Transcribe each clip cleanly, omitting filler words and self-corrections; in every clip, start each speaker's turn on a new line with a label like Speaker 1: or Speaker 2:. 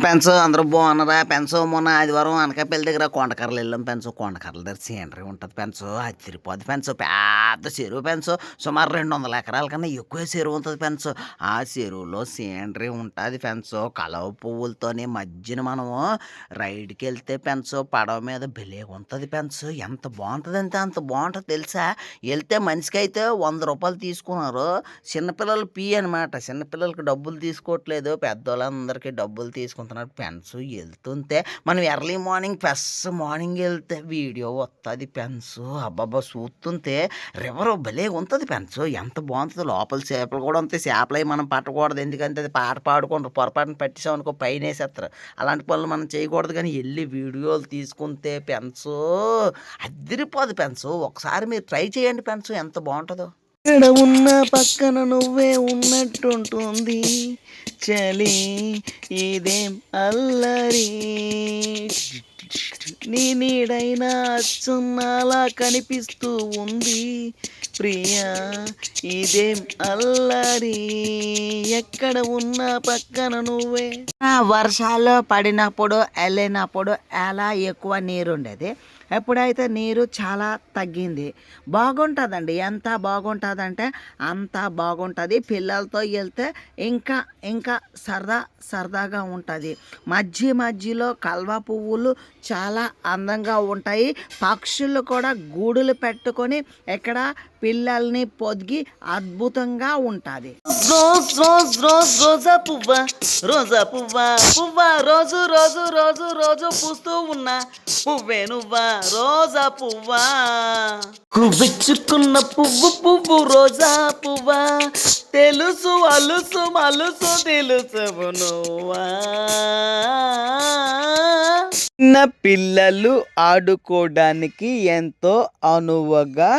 Speaker 1: Pens అందరూ బాగున్నారా? Pens మొన్న ఆదివారం అనకాపల్లి దగ్గర కొండకర్రలు వెళ్ళాం. కొండకర్రల దగ్గర సీనరీ ఉంటుంది. అదిరిపోద్ది. పెద్ద చెరువు. సుమారు 200 ఎకరాల కన్నా ఎక్కువ చెరువు ఉంటుంది. ఆ చెరువులో సీనరీ ఉంటుంది. కలవ పువ్వులతోని మధ్యన మనము రైడ్కి వెళ్తే పడవ మీద భలే ఉంటుంది. ఎంత బాగుంటుంది అంటే అంత బాగుంటుంది తెలుసా. వెళ్తే మనిషికి అయితే 100 రూపాయలు తీసుకున్నారు. చిన్నపిల్లలు అనమాట. చిన్నపిల్లలకి డబ్బులు తీసుకోవట్లేదు, పెద్దోళ్ళందరికీ డబ్బులు తీసుకుంటున్నారు. వెళ్తుంటే మనం ఎర్లీ మార్నింగ్ వెళ్తే వీడియో వస్తుంది. అబ్బాబ్బా చూస్తుంటే రివర్ భలే ఉంటుంది. ఎంత బాగుంటుంది. లోపల చేపలు కూడా ఉంటాయి. చేపలు అవి మనం పట్టకూడదు, ఎందుకంటే అది పాట పాడుకుంటారు. పొరపాటున పట్టేసాం అనుకో పైన వేసేస్తారు. అలాంటి పనులు మనం చేయకూడదు. కానీ వెళ్ళి వీడియోలు తీసుకుంటే అదిరిపోదు. ఒకసారి మీరు ట్రై చేయండి. ఎంత బాగుంటుందో. ఇక్కడ ఉన్న పక్కన నువ్వే ఉన్నట్టుంటుంది చలి, ఇదేం అల్లరి, నీ నీడైనా అచ్చున్నాలా కనిపిస్తూ ఉంది ప్రియా, ఇదేం అల్లరి, ఎక్కడ ఉన్న పక్కన నువ్వే. వర్షాలు పడినప్పుడు వెళ్ళినప్పుడు ఎలా ఎక్కువ నీరు ఉండేది. ఎప్పుడైతే నీరు చాలా తగ్గింది. బాగుంటుందండి. ఎంత బాగుంటుందంటే అంత బాగుంటుంది. పిల్లలతో వెళ్తే ఇంకా ఇంకా సరదాగా ఉంటుంది. మధ్యలో కల్వ పువ్వులు చాలా అందంగా ఉంటాయి. పక్షులు కూడా గూడులు పెట్టుకొని ఇక్కడ పిల్లల్ని పొదిగి అద్భుతంగా ఉంటుంది. రోజా పువ్వా రోజు పూస్తూ ఉన్నా పువ్వే నువ్వా రోజా పువ్వా, విచ్చుకున్న పువ్వు రోజా పువ్వా, తెలుసు అలుసు తెలుసు నువ్వా. చిన్న పిల్లలు ఆడుకోవడానికి ఎంతో అనువుగా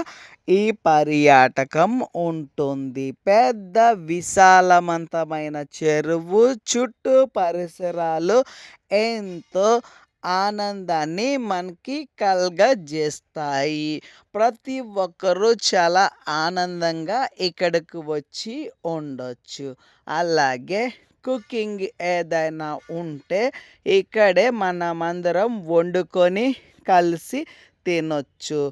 Speaker 1: ఈ పర్యాటకం ఉంటుంది. పెద్ద విశాలవంతమైన చెరువు, చుట్టూ పరిసరాలు ఎంతో ఆనందాన్ని మనకి కలగజేస్తాయి. ప్రతి ఒక్కరూ చాలా ఆనందంగా ఇక్కడికి వచ్చి ఉండొచ్చు. అలాగే కుకింగ్ ఏదైనా ఉంటే ఇక్కడే మనమందరం వండుకొని కలిసి తినొచ్చు.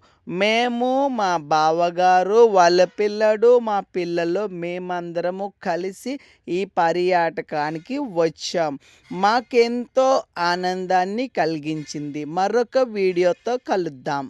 Speaker 1: మేము, మా బావగారు, వాళ్ళ పిల్లడు, మా పిల్లలు, మేమందరము కలిసి ఈ పర్యాటకానికి వచ్చాం. మాకెంతో ఆనందాన్ని కలిగించింది. మరొక వీడియోతో కలుద్దాం.